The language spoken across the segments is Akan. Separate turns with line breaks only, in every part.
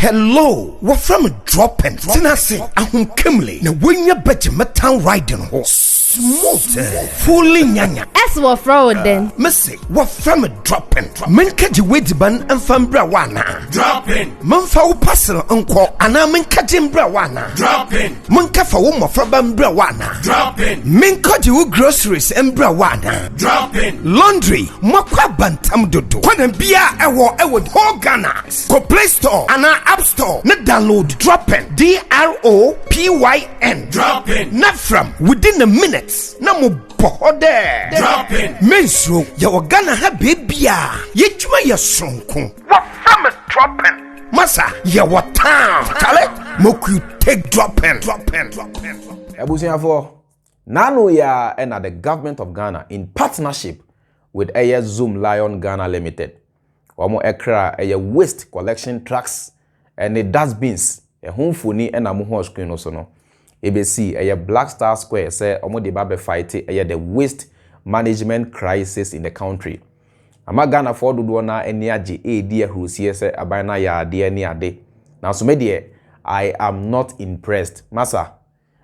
Hello, what from a dropping? Tinasi, ahun kimli. Na wenya bejimetan riding ho. Smooth, fully nyanya.
As what fraud then?
Missy, what from a dropping? Menka jiwedi ban and fambra wana.
Dropping.
Manfa u parcel unko ana menka jimbra wana.
Dropping.
Manka fa wo mofra bambra wana.
Dropping.
Menka jiwu groceries embra wana.
Dropping.
Laundry, makwa bantam dodo. Kwana biya ewo whole Ghana. Go Play Store ana App Store. Na download Dropping. DROPYN.
Dropping.
Not from within a minute. Na mo bohode.
Dropping.
Menso ya Ghana ha bebia. Yejuma ya sonko. What from a Dropping? Masa ya what town. Kale moku take Dropping.
Ebusiafo nano ya and the government of Ghana in partnership with Zoomlion Ghana Limited. Omo ekra waste collection trucks and the dustbins home funi and amu screen also no. ABC Black Star Square say omo de ba be fight the waste management crisis in the country. Ama Ghana for dodo na eni age edi ahrusie say abana ya ade ani ade. Now so me de I am not impressed. Massa,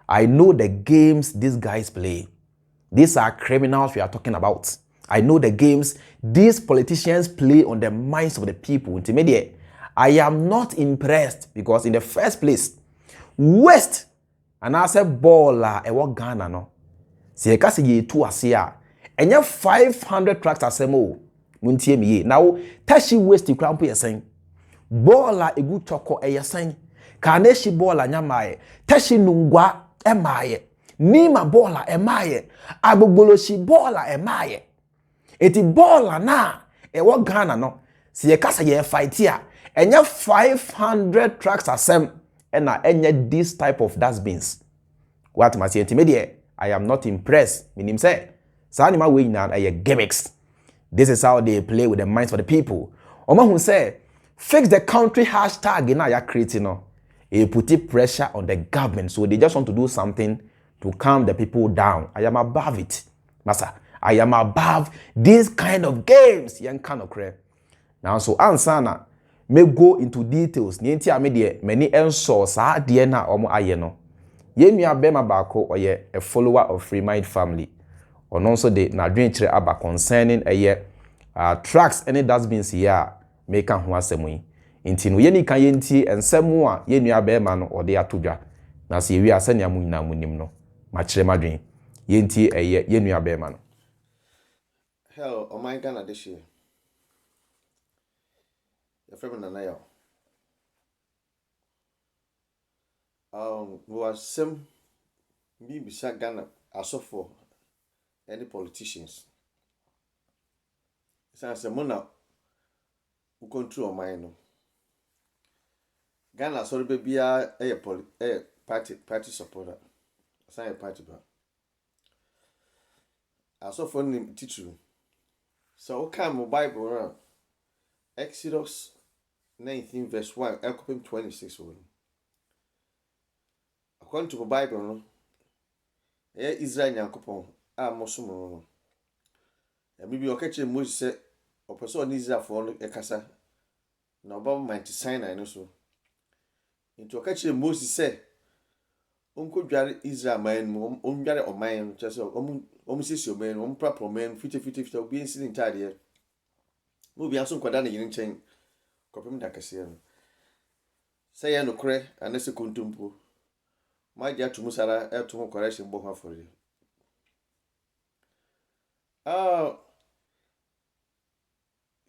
I know the games these guys play. These are criminals we are talking about. I know the games these politicians play on the minds of the people. Intermediate, I am not impressed because in the first place, West and I said baller e what Ghana no. Se ka se ye tu ase a enya 500 trucks asemo muntie me ye. Now tashi waste krampo yesen. Baller egu choko e yesen. Kaneshi baller nyamaye. Tashi nungwa emaye. Nima baller emaye. Agbogoloshi baller emaye. Eti baller na e what Ghana no. Se ka se ye fight here. Enya 500 trucks asem. And this type of dustbins. What must you intermediate? I am not impressed. Meaning say, Sanima way now a gimmicks. This is how they play with the minds of the people. Oma who say, fix the country hashtag in ya creating no. It put pressure on the government. So they just want to do something to calm the people down. I am above it. Massa, I am above these kind of games. Young kind of crap. Now so ansana. May go into details. Nienti amede many enso sa de na omo aye no. Ye nua bema baako oye a follower of Freemind family. Ono nso de na dwen kire aba concerning trucks any dustbins here make ho asemu yi. Nti no ye ni kan ye nti ensemu a ye nua bema no ode atodwa. Na se wi asanya mu nyina munim no. Ma kire madwen. Ye nti ye nua bema no.
Hell, oh my Ghana this year. Your friend Nanayo. Was some me beside Ghana as for any politicians. Since the mona who control mine. Ghana sorry baby a party supporter. Sign a party bar. I saw for him teach you. So okay, my Bible around Exodus 19 verse 1, Akufo 26 one. According to the Bible, no, Israel Nyankopon a mosom no. E bibi okache Moses say opeso on Israel for no ekasa. Na oba Mount Sinai no so. Into okache Moses say onko dware Israel man mu ondware oman chese omusisi oman ompra man fiti obi ensi ntade. Mo bi aso nkwada na yin nchen kopem da kase no. Say ya no kre anese kontumpo. Ma ja tumu sara e tumu correction bo ho afori.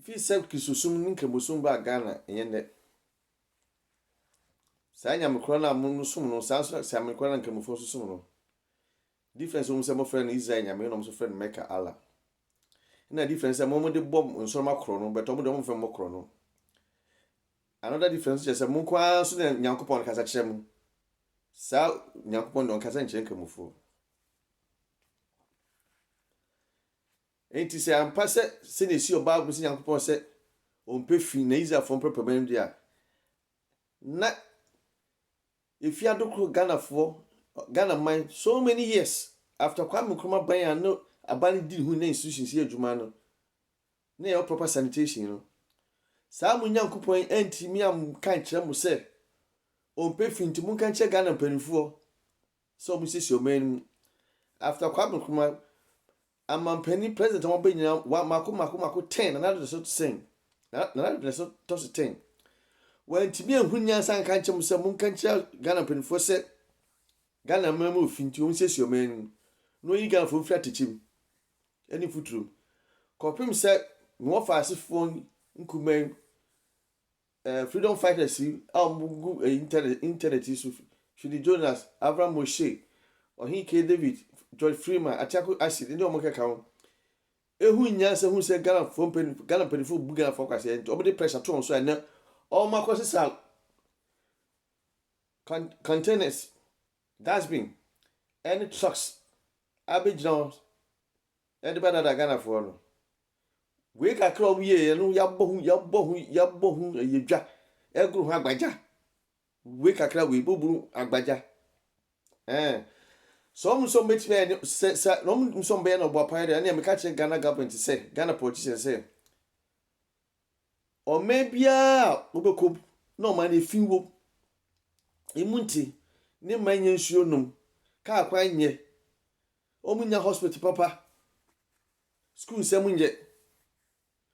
Fi se kisusum ninka musum ba Ghana yende. Sa nya mekro na mu sum no sa mekro na nka mufo susum no. Difference um se mo friend Israel nya me no so friend Mecca Allah. Na difference mo de bom nso ma kro no but mo de mo fem mo kro no. Another difference is mo kwa so na Nyankopon kasa kire mu. Sa Nyankopon don kasa nche nka mufo. Enti se ampa se ne si oba go se Nyankopon se ompe fi na Israel fo prepa ban dia. Na if you adokro Ghana man so many years after Kwame Nkrumah ban no abani di hu na institutions here adwuma no. Na your proper sanitation no. Saa mo Nyankopon antimi am kan kire mo se ompe finti mo kan kire Ghana mpanifo so mo sisi omen after kwabno kuma amampani president mo be nyina mako 10 na do so sing na do so to 10 wantimi anhunya san kan kire mo se mo kan kire Ghana mpanifo se Ghana mamu finti mo sisi omen no yi Ghana fo fira techim any futuru kopim se mo fa asifo nkumen freedom fighters ambugu internet isu Shidi Jonas Abraham Moshe Ohinke David George Freemind Atiako Acid ndi omokeka ho ehu nyanse hu se Ghana penifo buga for kwase enti obede pressure to on so na all makosi sal containers dustbin any trucks abidjan and bada Ghana for no we ka kra omu ye no yabohu yedwa egru ho agbaja we ka kra we boburu agbaja so so metie se no so be na obo apare na me ka che Ghana government say Ghana politicians say o mebia obekom no man efinwo imunti ne manya nsuo num ka akwanye omunya hospital papa school semunye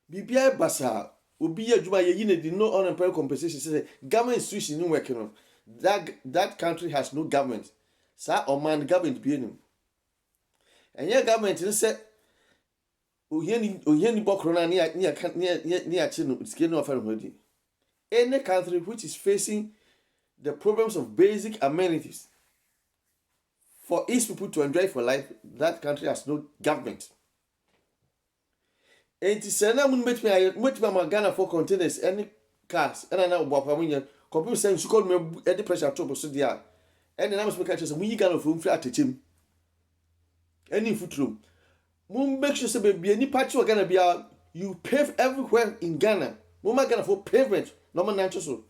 bibia basa obi adwuma ye yine di no unemployment compensation say government institution in work no that country has no government sa o man government bi enu enye government ni say ohiani bokro na ni achi no skin no afere hodi any country which is facing the problems of basic amenities for its people to enjoy for life, that country has no government. And to send them much Ghana for containers, any cars, and I know what I mean. Computer saying she called me at the pressure trouble so dear. And then I must make catches and we Ghana for flat to him. Any foot room. Moon make sure be any patch you're gonna be out. You pave everywhere in Ghana. Mama Ghana for pavement, no man nancho so.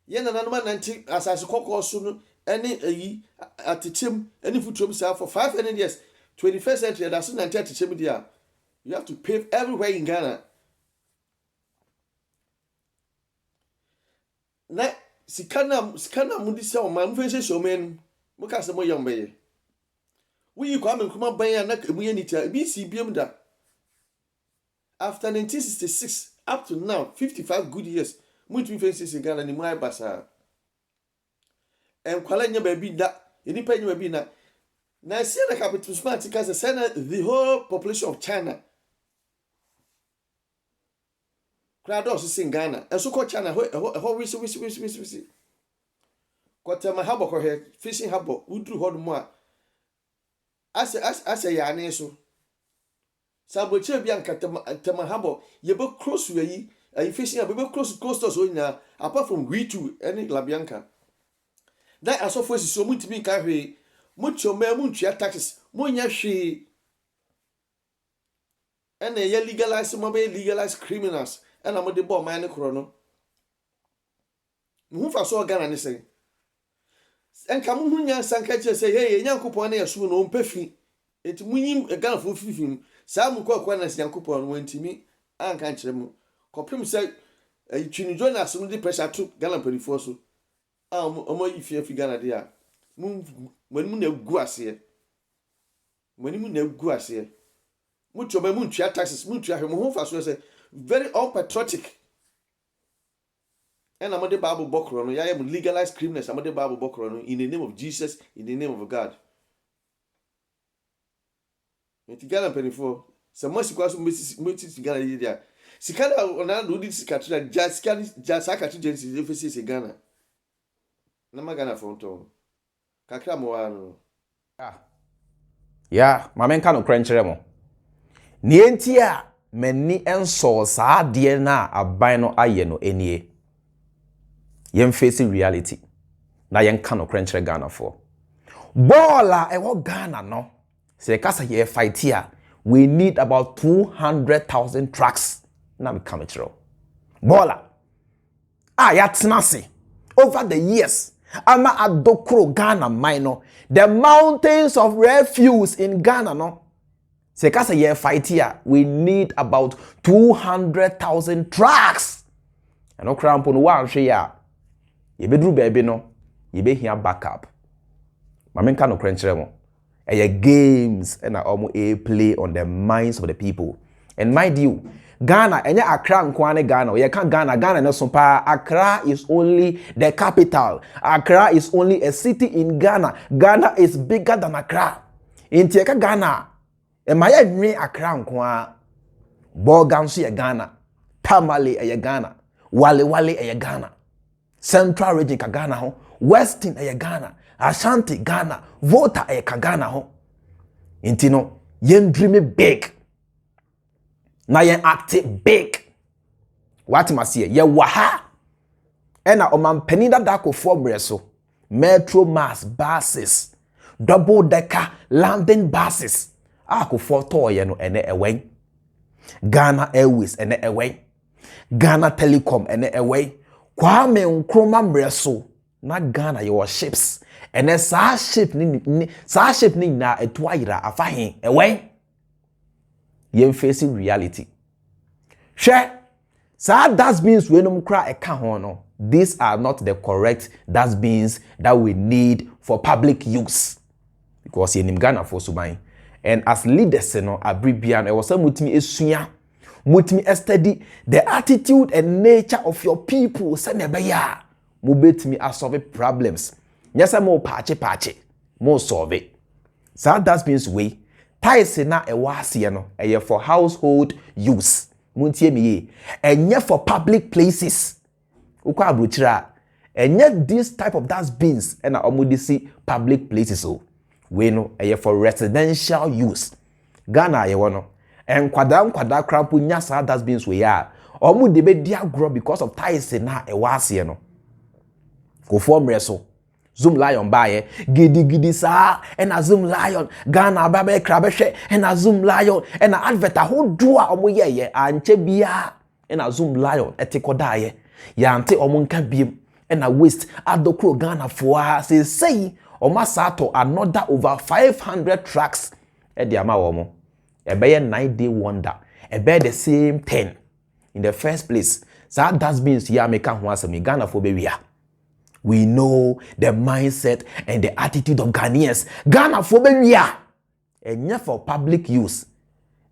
Yen and another 90 as I call soon. Any at the chim, any food room for 500 years, 21st century, that's not 90 chim there. You have to pave everywhere in Ghana. Na sikana mundi se o man fense so men mo ka se mo yom beye. We you come kuma ban na mu ye nita bi si biem da. After 1966 up to now 55 good years, mutu fense in Ghana ni mo ai basa. And kwalanya baby da any penny baby na see the capital smart because the whole population of China crowd us in Ghana and so called China how we kwatama habo ko he fishing habo udru hod mo as ya na so saboche bia nkatama habo ye be close we yi fishing be close to so nya apart from we two any labianca. That as of was so much me carry much your muntia taxes, munya she and they legalize mobile legalized criminals and I'm the bomb man chrono. Move for so Ghana say. And come munya sankacha say, hey, Yankupon a soon on pefi. It munim a gun for 15. Some quanas Yankupon went to me and can't remove. Copim said, a chin us on the pressure took Ghana for so. Omo if Ghana dia when mu na gu ase when mu na gu ase mucho be muntua taxes muntua hwe mo ho fa so say very unpatriotic and amade Bible bokro no ya legalized criminals amade Bible bokro no in the name of Jesus, in the name of God. It Ghana penifo se mo sikwa so meti Ghana dia sikana ona do di sikatra just sakati jensi efesi Ghana na magana fonto kakra mo anu
ya mamenka no krenkyere mo ne enti a mani enso saa de na aban no aye no enie yem face reality na yenka no krenkyere Ghana for bola e wo Ghana no se kasa ye fight here we need about 200,000 trucks na me come through bola ya tenase over the years ama Addo Ghana minor the mountains of refuse in Ghana no Se kasa ye fight here, we need about 200,000 trucks. And no cramp on one share. Ye bedru baby no, ye be here backup. Mamenka no crencheremo. Games and a play on the minds of the people. And mind you, Ghana, and Accra and Kwane Ghana, you can't Ghana no sompa. Accra is only the capital. Accra is only a city in Ghana. Ghana is bigger than Accra. In Tieka Ghana, and my Accra and Kwa Borga nso Ghana, Tamale Ghana, Wale Ghana, Central Region Ghana ho, Western Ghana, Ashanti Ghana, Volta Ghana ho. Intino, yen dream big. Na yen act big. What must ye? Ye waha. Ena oman penida dako formreso. Metro mass buses. Double decker landing buses. Akufo to ye no ene ewen. Ghana Airways ene ewen. Ghana Telecom ene ewen. Kwame Nkrumah mreso. Na Ghana your ships. Ene sa ship ni na etwa yira afahin ewen. Yen facing reality. Share. Sa dustbins we no mukra eka ho no. These are not the correct dustbins that we need for public use. Because yenim Ghana for suban. And as leaders no abribian e was mutimi esua. Mutimi study the attitude and nature of your people. Se ne be ya. Mo betimi solve problems. Nyasa mo pache. Mo solve it. Sa dustbins we ties na ewase no eye for household use. Muntie me ye. Enye for public places. Ukwa abrochira. Enye this type of dustbins na omudisi public places so. We no eye for residential use. Ghana ye wono. Enkwada krampo nya sa dustbins we ya. Omude be dia grow because of ties na ewase no. Ko form reso. Zoomlion baye gidi sa ena Zoomlion Ghana babe krabehwe ena Zoomlion ena advert ho do a omo yeye anche bia ena Zoomlion etikodaye ya ante omo nka biem ena waste Addo kro Ghana fo a say omo sato another over 500 trucks e dia ma wo mo e be 9-day wonder e be the same thing in the first place. So that means ya meka ho asemi Ghana fo be wia. We know the mindset and the attitude of Ghanaians. Ghana for beria. Enye for public use.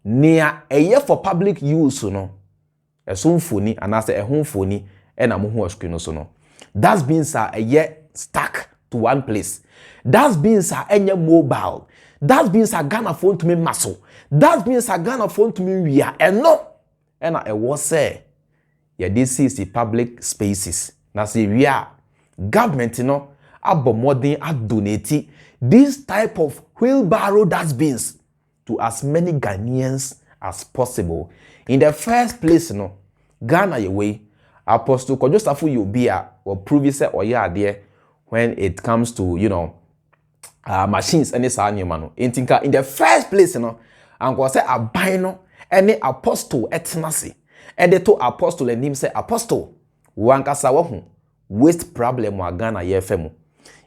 Nia eye for public use no. Esumfoni anase ehumfoni ena mo ho screen so no. Dustbins are eye stuck to one place. Dustbins are enye mobile. Dustbins are Ghana phone to me muscle. Dustbins are Ghana phone to me wia. Eno ena e was say ye this is the public spaces. Na say wia government no abomodin donate this type of wheelbarrow dustbins to as many Ghanaians as possible. In the first place no Ghana your way Apostle Kojosafu Yobia or previous or yeah there when it comes to machines and this animal in the first place and go say abino any apostle etnasi and the two apostle and him say apostle wankasa wahu waste problem wa Ghana ye femu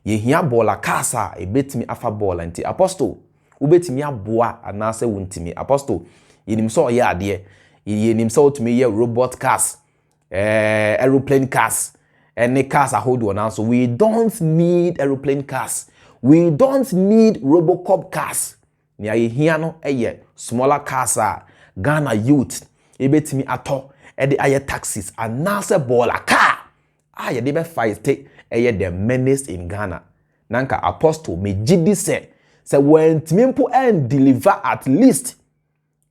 ye hia bola kasa e betimi afa bola nti apostle u betimi aboa anase wuntimi apostle yenim so ye ade yenim so utimi ye robot cars aeroplane cars any cars hold one now. So we don't need aeroplane cars, we don't need robocop cars. Nia ye hia no smaller cars Ghana youth e betimi ato e de aye taxis anase bola car ye dey be fight the menace in Ghana. Nanka apostle me gidi say when timimpo and deliver at least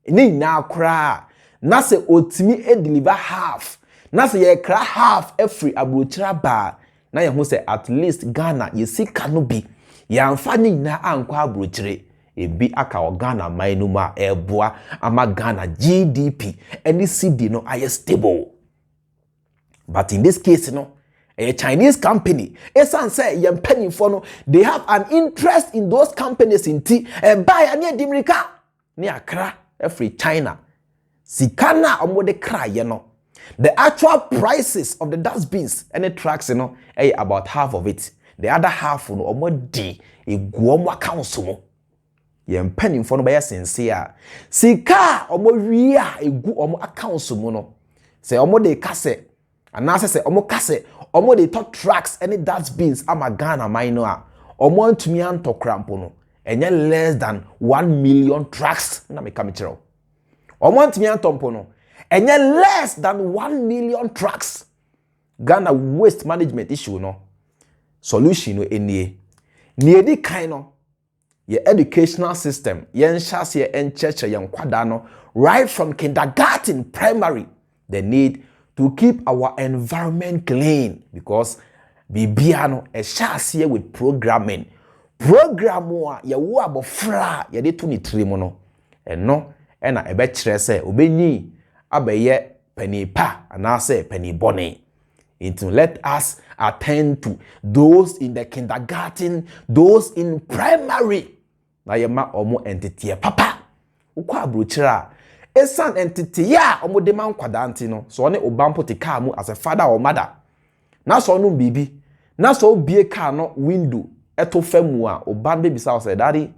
ni na kra na say otimi e deliver half na say ye kra half every abrochira ba na ye ho say at least Ghana ye sika no bi ya amfa ni na ankwa abrochire ebi aka o Ghana mainuma eboa ama Ghana GDP any CD no aye stable. But in this case a Chinese company, say they have an interest in those companies in tea and buy near Dimrika near Accra, every China. Sikana omode cry, The actual prices of the dustbins and the trucks, about half of it. The other half, omodi, a guomwa council. ye mpanimfo no be sincere sika omo wi a egu omo accounts mu no se omo de kase anase se omo kase omo de top trucks any dustbins ama Ghana mine a omo antumi antokrampo no enye less than 1 million trucks na me come chiro omo antumi antompo no enye less than 1 million trucks. Ghana waste management issue no solution no enie nie di kan no your educational system yen shas ye encheche yen kwada no right from kindergarten primary the need to keep our environment clean because bibia no e shas ye with programming program a ye wo abofra ye de to ni trimo no eno e na ebe kire se obenyi abeye pani pa anase pani bone. Into let us attend to those in the kindergarten, those in primary. Na yema omo entity papa. Ukwa abrochira. Esan entity ya omo demand kwadanti no. So one obampo te car mu as a father or mother. Na so no bibi. Na so bie car no window. Eto femu a oban baby say, "Daddy,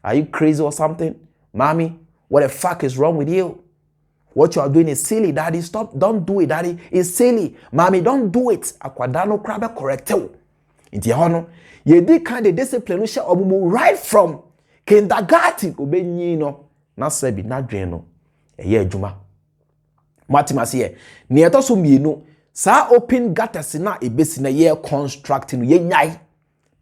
are you crazy or something? Mommy, what the fuck is wrong with you? What you are doing is silly, Daddy. Stop. Don't do it, Daddy. It's silly. Mommy, don't do it. Akwadano krabe correcto. Inti hono. Ye di kind of discipline we share omumu right from kindergarten. Obenyi no. Na sebi na dwen no. Eye adwuma. Matimasi ye. Ni eto so mienu. Sa open gutters na ebesi na ye constructing ye nyai.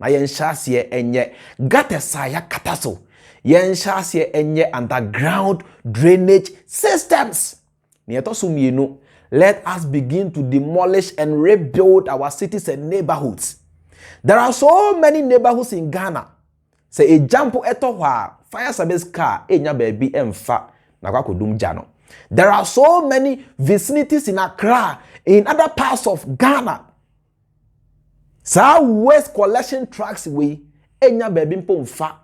Na ye nhyase ye enye gutters ya kataso. Yen shas ye enye underground drainage systems. Let us begin to demolish and rebuild our cities and neighborhoods. There are so many neighborhoods in Ghana. Say a jump eto wa fire service car enya baby emfa na kwa kodum jano. There are so many vicinities in Accra, in other parts of Ghana. Sa waste collection trucks we enya baby mpo mfa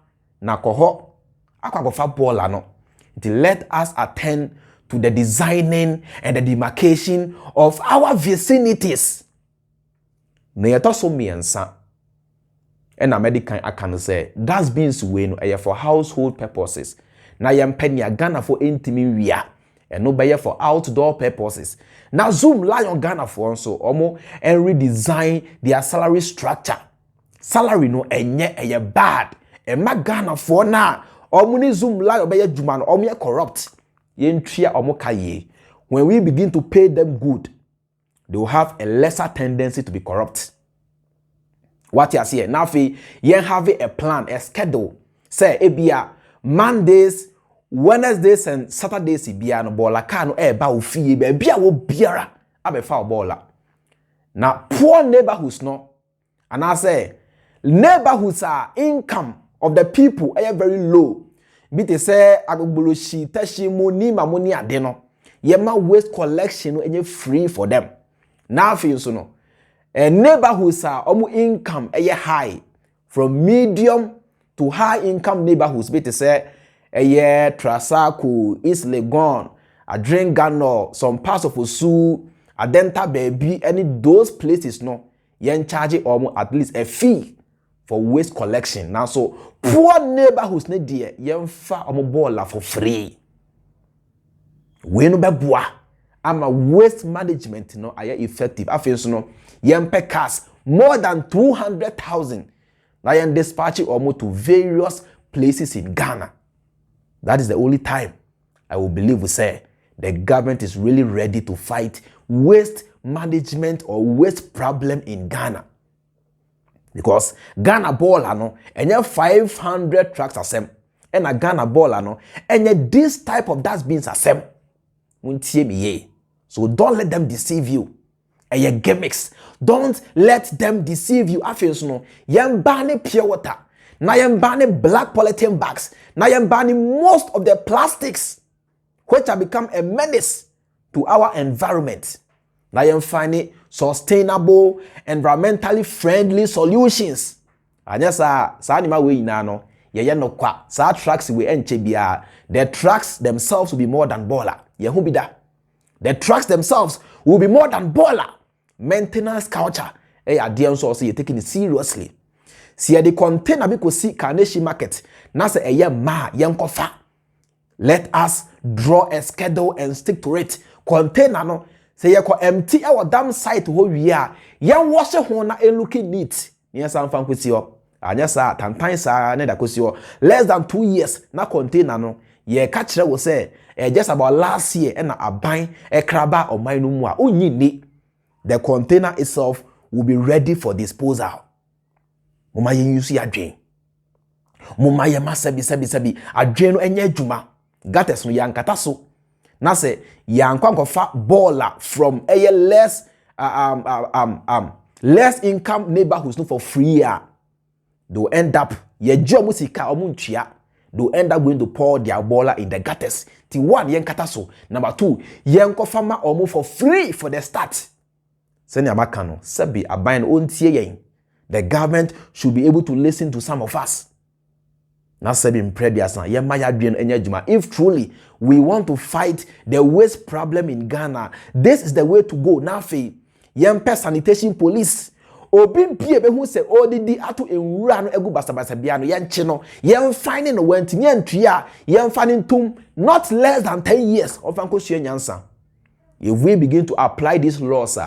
na koho akwagofa bola no. Let us attend to the designing and the demarcation of our vicinities. Na yeto so miensa. And American I can say dustbins we no for household purposes. Na yempenia Ghana for intimi wia and no buy for outdoor purposes. Now Zoomlion Ghana for so omo and redesign their salary structure. Salary no enye bad. And ma Ghana for na omuni Zoomlion obeye djuma no omo corrupt. Yentria omo kaye. When we begin to pay them good, they will have a lesser tendency to be corrupt. What you see now, you have a plan, a schedule. Say, ebia Mondays, Wednesdays, and Saturdays, ibia no bola kano ba ufi ebia wo biara abefa bola. Now poor neighborhoods no, and I say neighborhoods are income of the people are very low. Be they say agboloshi tashi money mamoni ade no. Yema waste collection no enye free for them. Now feel so no. Neighborhoods are income high from medium to high income neighborhoods. Be they say Trasaku, East Legon, Adren Gano, some parts of Osu, Adenta Baby, any those places no, yen charge almost at least a fee for waste collection. Now so poor neighborhoods ne dear yen fa bola for free. We no be boa. Ama waste management no are effective. I feel so no yen pay cars more than 200,000. Now yen dispatch almost to various places in Ghana. That is the only time I will believe we say the government is really ready to fight waste management or waste problem in Ghana. Because Ghana baller no enye 500 trucks asem. And a Ghana baller no enye this type of dustbins asem. Muntie me ye. So don't let them deceive you. Eye gimmicks. Don't let them deceive you. After no, yembani pure water. Na yembani black polythene bags. Na yembani most of the plastics which have become a menace to our environment. Na yembani sustainable, environmentally friendly solutions. Anya sa anima we ina no. Ye no kwa. Sa trucks we enche bia. The trucks themselves will be more than baller. Ye who be that? The trucks themselves will be more than baller. Maintenance culture. Adian so you're taking it seriously. See the container because see Carnation market. Na say eye ma yenkofa. Let us draw a schedule and stick to it. Container no say ye ko empty our damn site ho wi a yen wash ho na looking neat. Ni san fan kwesi ho. Anya sa tantan sa na da kwesi ho. Less than 2 years na container no ye ka kire wo say just about last year na aban kraba oman no mu a onyi ni. The container itself will be ready for disposal. Mama yen use ya dwen. Mama ye ma sabi adwen no enye adwuma. Gates no yankata so. Na say yankwankofa baller from a less less income neighborhoods no for free. They'll end up ye job musika omuntua. They'll end up going to pour their baller in the gutters. T1 yankata so. Number 2 yankofa ma omu for free for the start. Senya makano sabi aban ontie yen. The government should be able to listen to some of us. Now sabi mprediasan ye maya dwen enya juma. If truly we want to fight the waste problem in Ghana, this is the way to go. Now fe yempe sanitation police obi bie be hu se odidi ato enwura no egu basabasa bia no yenche no yen finding no wantimi antua yen finding tum not less than 10 years of ankosua nyansa. If we begin to apply these laws,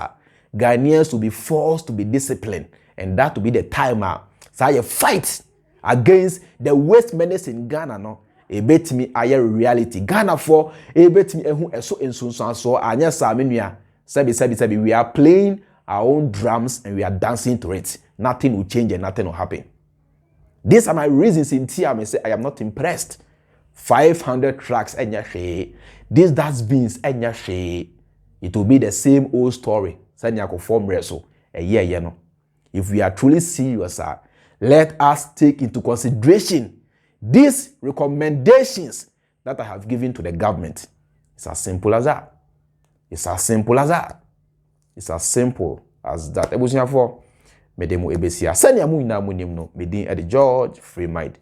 Ghanaians will be forced to be disciplined, and that will be the time so you fight against the waste menace in Ghana. No, a bet me aye reality. Ghana for a bet me ehu eso ensunsan so anya sa menua sabi we are playing our own drums and we are dancing to it. Nothing will change and nothing will happen. These are my reasons in tia me say I am not impressed. 500 trucks enya she. These dustbins enya she. It will be the same old story. Sanya ko form reso a year no. If we are truly serious, let us take into consideration these recommendations that I have given to the government. It's as simple as that. It's as simple as that. It's as simple as that. Ebusia for medemo ebesia. Sanya mu ina mu nim no. Medin George Freemind.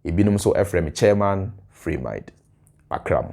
Ibinum so Ephraim chairman Freemind. Akram.